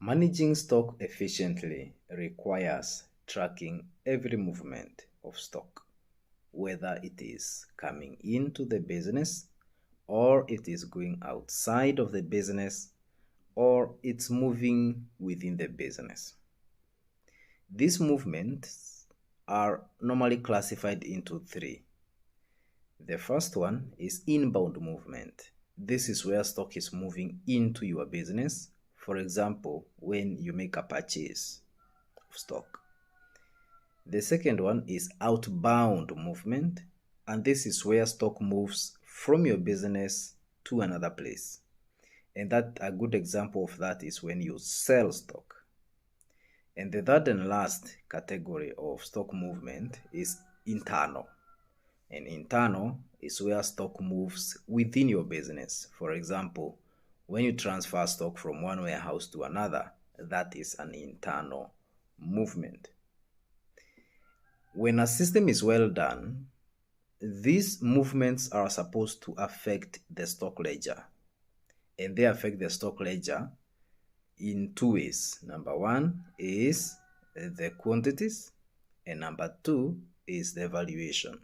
Managing stock efficiently requires tracking every movement of stock, whether it is coming into the business or it is going outside of the business or it's moving within the business. These movements are normally classified into three. The first one is inbound movement. This is where stock is moving into your business. For example, when you make a purchase of stock. The second one is outbound movement, and this is where stock moves from your business to another place. And that a good example of that is when you sell stock. And the third and last category of stock movement is internal. And internal is where stock moves within your business. For example, when you transfer stock from one warehouse to another, that is an internal movement. When a system is well done, these movements are supposed to affect the stock ledger. And they affect the stock ledger in two ways. Number one is the quantities, and number two is the valuation.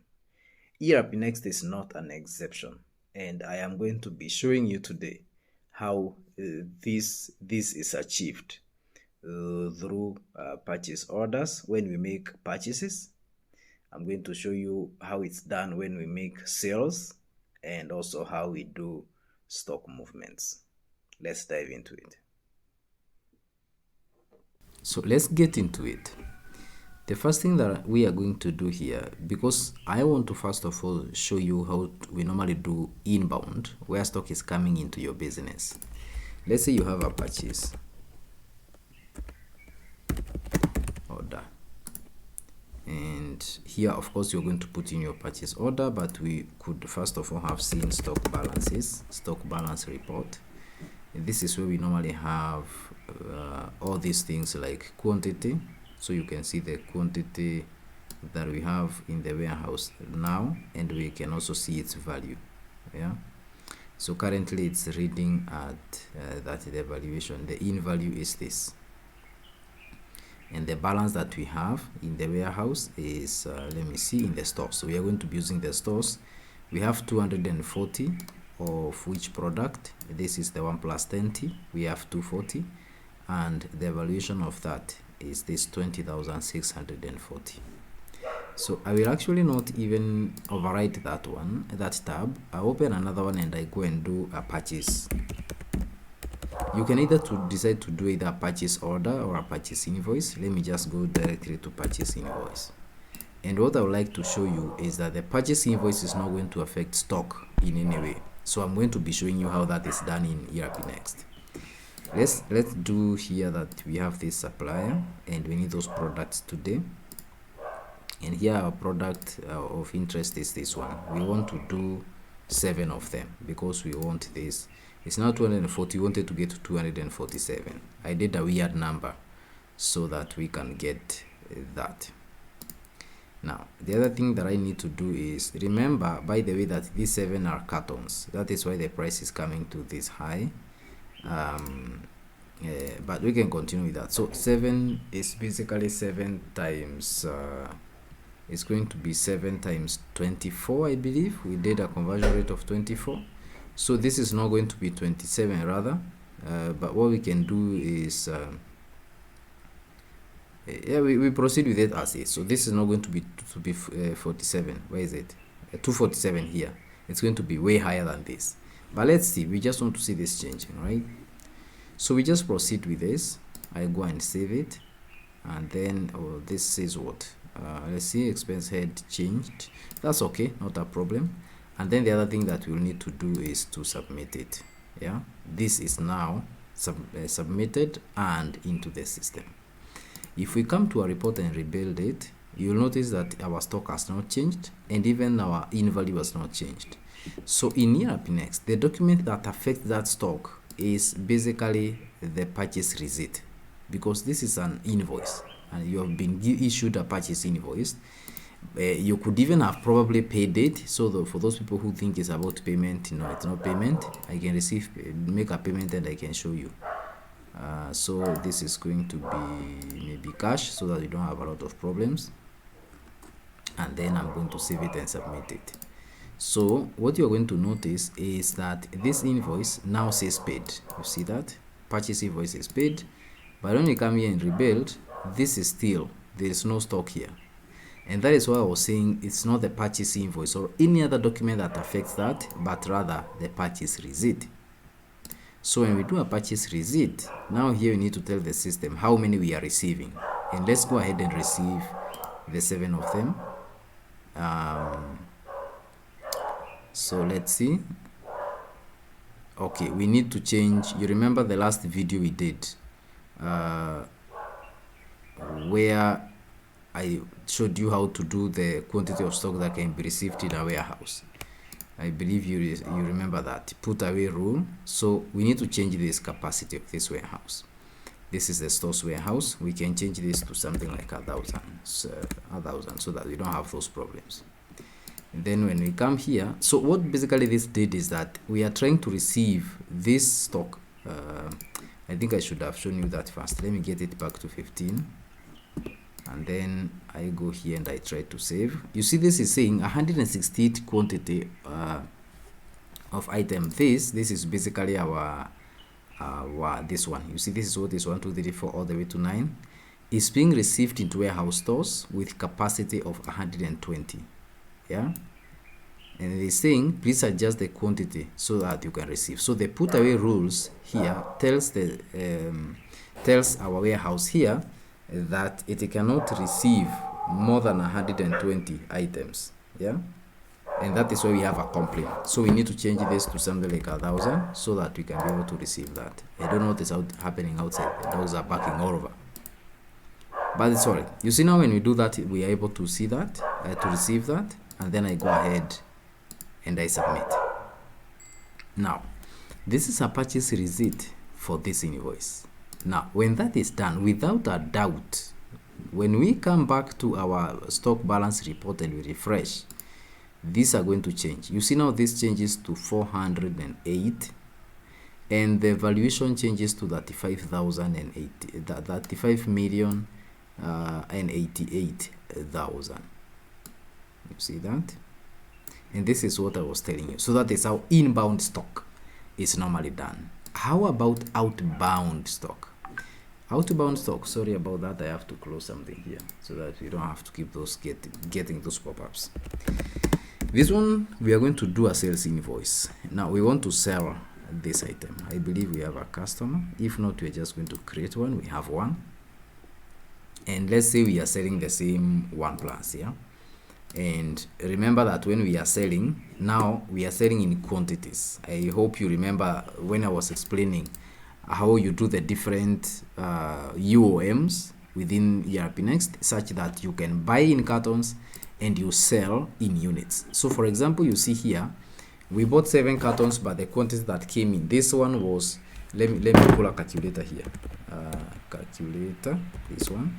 ERPNext is not an exception, and I am going to be showing you today how this is achieved through purchase orders when we make purchases. I'm going to show you how it's done when we make sales and also how we do stock movements. Let's dive into it. So let's get into it. The first thing that we are going to do here, because I want to first of all show you how we normally do inbound, where stock is coming into your business. Let's say you have a purchase order. And here, of course, you're going to put in your purchase order, but we could first of all have seen stock balances, stock balance report. And this is where we normally have all these things like quantity. So you can see the quantity that we have in the warehouse now, and we can also see its value. Yeah. So currently it's reading at that the valuation, the in value is this. And the balance that we have in the warehouse is, let me see, in the stores. So we are going to be using the stores. We have 240 of which product. This is the 1 plus 20. We have 240. And the valuation of that is this 20,640. So I will actually not even overwrite that one, that tab. I open another one and I go and do a purchase. You can either decide to do either a purchase order or a purchase invoice. Let me just go directly to purchase invoice. And what I would like to show you is that the purchase invoice is not going to affect stock in any way. So I'm going to be showing you how that is done in ERPNext. Let's do here that we have this supplier and we need those products today. And here our product of interest is this one. We want to do 7 of them because we want this. It's now 240. We wanted to get to 247. I did a weird number so that we can get that. Now, the other thing that I need to do is remember, by the way, that these 7 are cartons. That is why the price is coming to this high. But we can continue with that. So 7 is basically 7 times it's going to be 7 times 24, I believe. We did a conversion rate of 24. So this is not going to be 27 rather, but what we can do is we proceed with it as is. So this is not going to be 47. Where is it? 247 here. It's going to be way higher than this. But let's see. We just want to see this changing, right? So we just proceed with this. I go and save it, and then this is what? Let's see. Expense head changed. That's okay. Not a problem. And then the other thing that we'll need to do is to submit it. Yeah, this is now submitted and into the system. If we come to a report and rebuild it, you'll notice that our stock has not changed and even our in value has not changed. So in ERPNext, the document that affects that stock is basically the purchase receipt, because this is an invoice and you have been issued a purchase invoice. You could even have probably paid it. So for those people who think it's about payment, no, it's not payment. I can make a payment and I can show you. so this is going to be maybe cash, so that you don't have a lot of problems. And then I'm going to save it and submit it. So what you're going to notice is that this invoice now says paid. You see that purchase invoice is paid, but when you come here and rebuild, this is still, there is no stock here. And that is why I was saying it's not the purchase invoice or any other document that affects that, but rather the purchase receipt. So when we do a purchase receipt, now here we need to tell the system how many we are receiving. And let's go ahead and receive the 7 of them. So let's see. Okay, we need to change. You remember the last video we did where I showed you how to do the quantity of stock that can be received in a warehouse. I believe you remember that put away rule. So we need to change this capacity of this warehouse. This is the store's warehouse. We can change this to something like 1,000, so that we don't have those problems. And then when we come here, so what basically this did is that we are trying to receive this stock. I think I should have shown you that first. Let me get it back to 15. And then I go here and I try to save. You see, this is saying 168 quantity of item. This is basically our this one. You see, this is what is 1, 2, 3, 4 all the way to 9. It's being received into warehouse stores with capacity of 120. Yeah, and it is saying please adjust the quantity so that you can receive. So the put away rules here tells the tells our warehouse here that it cannot receive more than 120 items. Yeah, and that is why we have a complaint. So we need to change this to something like 1,000 so that we can be able to receive that. I don't know what is happening outside. The dogs are barking all over, but it's alright. You see, now when we do that, we are able to see that to receive that, and then I go ahead and I submit. Now this is a purchase receipt for this invoice. Now when that is done, without a doubt, when we come back to our stock balance report and we refresh, these are going to change. You see, now this changes to 408 and the valuation changes to 35,080, 35,088,000. You see that? And this is what I was telling you. So that is how inbound stock is normally done. How about outbound stock? Outbound stock, sorry about that, I have to close something here so that we don't have to keep those getting those pop-ups. This one, we are going to do a sales invoice. Now we want to sell this item. I believe we have a customer. If not, we are just going to create one. We have one, and let's say we are selling the same OnePlus. Yeah, and remember that when we are selling, now we are selling in quantities. I hope you remember when I was explaining how you do the different UOMs within ERPNext, such that you can buy in cartons and you sell in units. So for example, you see here we bought 7 cartons, but the quantity that came in, this one was, let me pull a calculator here, calculator, this one,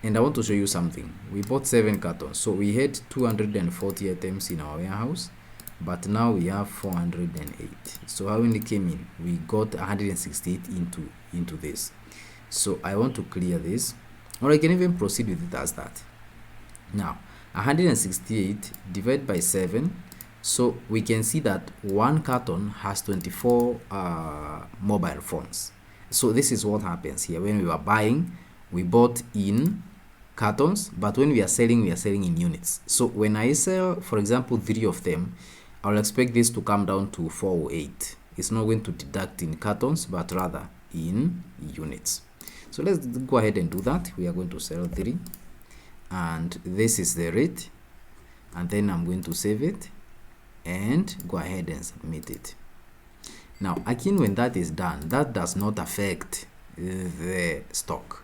and I want to show you something. We bought 7 cartons, so we had 240 items in our warehouse, but now we have 408. So how many came in? We got 168 into this. So I want to clear this, or I can even proceed with it as that. Now 168 divided by 7, so we can see that one carton has 24 mobile phones. So this is what happens here. When we were buying, we bought in cartons, but when we are selling in units. So when I sell, for example, 3 of them, I'll expect this to come down to 408. It's not going to deduct in cartons, but rather in units. So let's go ahead and do that. We are going to sell 3, and this is the rate, and then I'm going to save it and go ahead and submit it. Now again, when that is done, that does not affect the stock.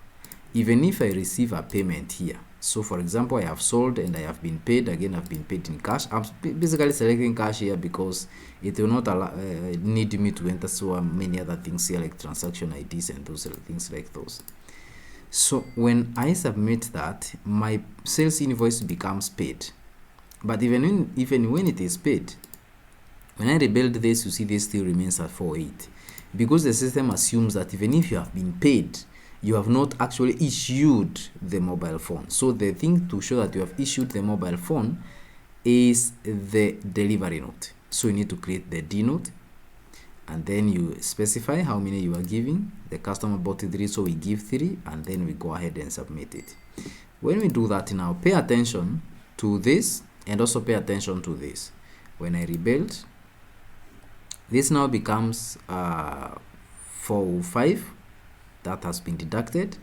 Even if I receive a payment here, so for example, I have sold and I have been paid, again I've been paid in cash. I'm basically selecting cash here because it will not allow, need me to enter so many other things here like transaction IDs and those things like those. So when I submit that, my sales invoice becomes paid. But even when it is paid, when I rebuild this, you see this still remains at 4.8. because the system assumes that even if you have been paid, you have not actually issued the mobile phone. So the thing to show that you have issued the mobile phone is the delivery note. So you need to create the D note, and then you specify how many you are giving. The customer bought 3, so we give 3, and then we go ahead and submit it. When we do that now, pay attention to this and also pay attention to this. When I rebuild, this now becomes 405 that has been deducted,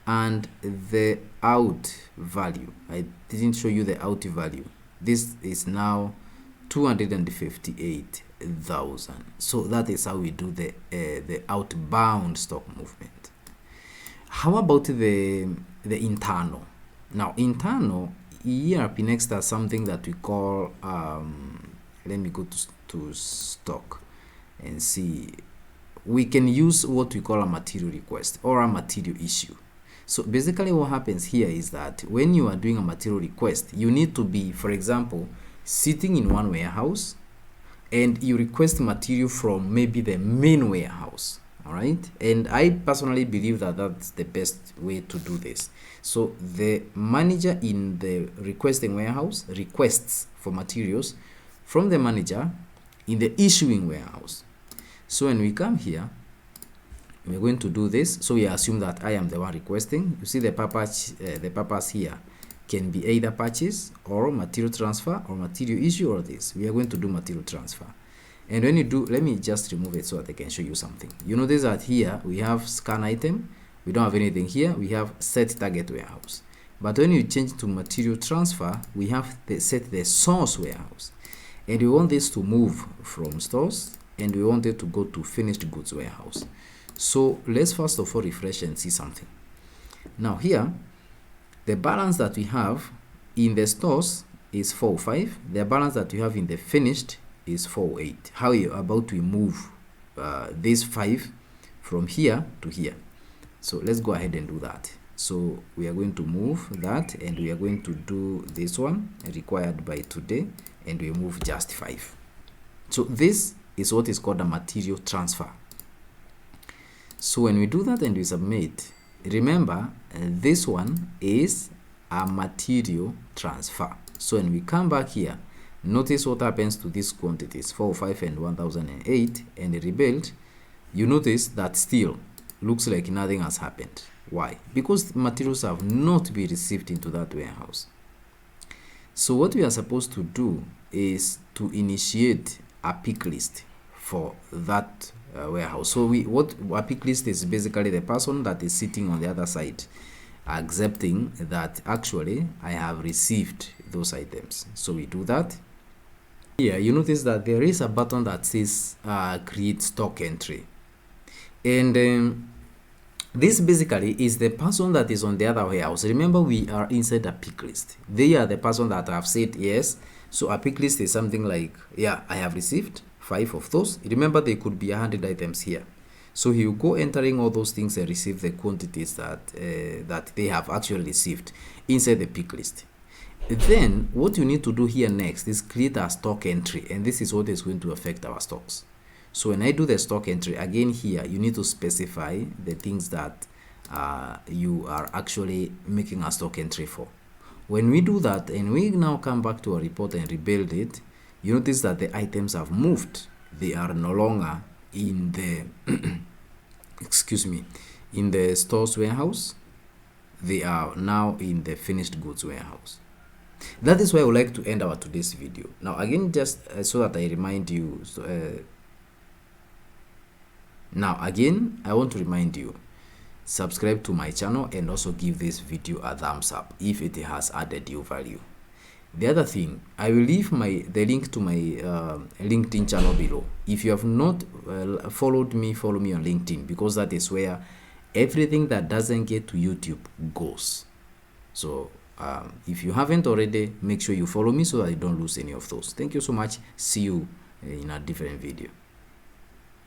and the out value, I didn't show you the out value. This is now 258,000. So that is how we do the outbound stock movement. How about the internal? Now, internal, ERPNext has something that we call let me go to stock and see. We can use what we call a material request or a material issue. So basically what happens here is that when you are doing a material request, you need to be, for example, sitting in one warehouse and you request material from maybe the main warehouse. All right, and I personally believe that that's the best way to do this. So the manager in the requesting warehouse requests for materials from the manager in the issuing warehouse. So when we come here, we're going to do this. So we assume that I am the one requesting. You see the purpose here can be either purchase or material transfer or material issue or this. We are going to do material transfer. And when you do, let me just remove it so that I can show you something. You notice that here we have scan item. We don't have anything here. We have set target warehouse. But when you change to material transfer, we have set the source warehouse. And we want this to move from stores, and we want it to go to finished goods warehouse. So let's first of all refresh and see something. Now here, the balance that we have in the stores is 405. The balance that we have in the finished is 408. How are you about to move this 5 from here to here? So let's go ahead and do that. So we are going to move that, and we are going to do this one required by today, and we move just 5. So this is what is called a material transfer. So when we do that and we submit, remember this one is a material transfer. So when we come back here, notice what happens to these quantities 405 and 1008, and rebuild. You notice that still looks like nothing has happened. Why? Because materials have not been received into that warehouse. So what we are supposed to do is to initiate a pick list for that warehouse. So what a pick list is basically the person that is sitting on the other side accepting that actually I have received those items. So we do that. Here you notice that there is a button that says create stock entry, and this basically is the person that is on the other warehouse. Remember, we are inside a pick list. They are the person that have said yes. So a pick list is something like, yeah, I have received 5 of those. Remember, there could be 100 items here. So he will go entering all those things and receive the quantities that that they have actually received inside the pick list. Then what you need to do here next is create a stock entry, and this is what is going to affect our stocks. So when I do the stock entry, again here, you need to specify the things that you are actually making a stock entry for. When we do that, and we now come back to our report and rebuild it, you notice that the items have moved. They are no longer in the excuse me, in the stores warehouse. They are now in the finished goods warehouse. That is why I would like to end our today's video. Now again, just so that I remind you, now again, I want to remind you, subscribe to my channel and also give this video a thumbs up if it has added you value. The other thing, I will leave the link to my LinkedIn channel below. If you have not followed me, follow me on LinkedIn, because that is where everything that doesn't get to YouTube goes. So if you haven't already, make sure you follow me so that you don't lose any of those. Thank you so much. See you in a different video.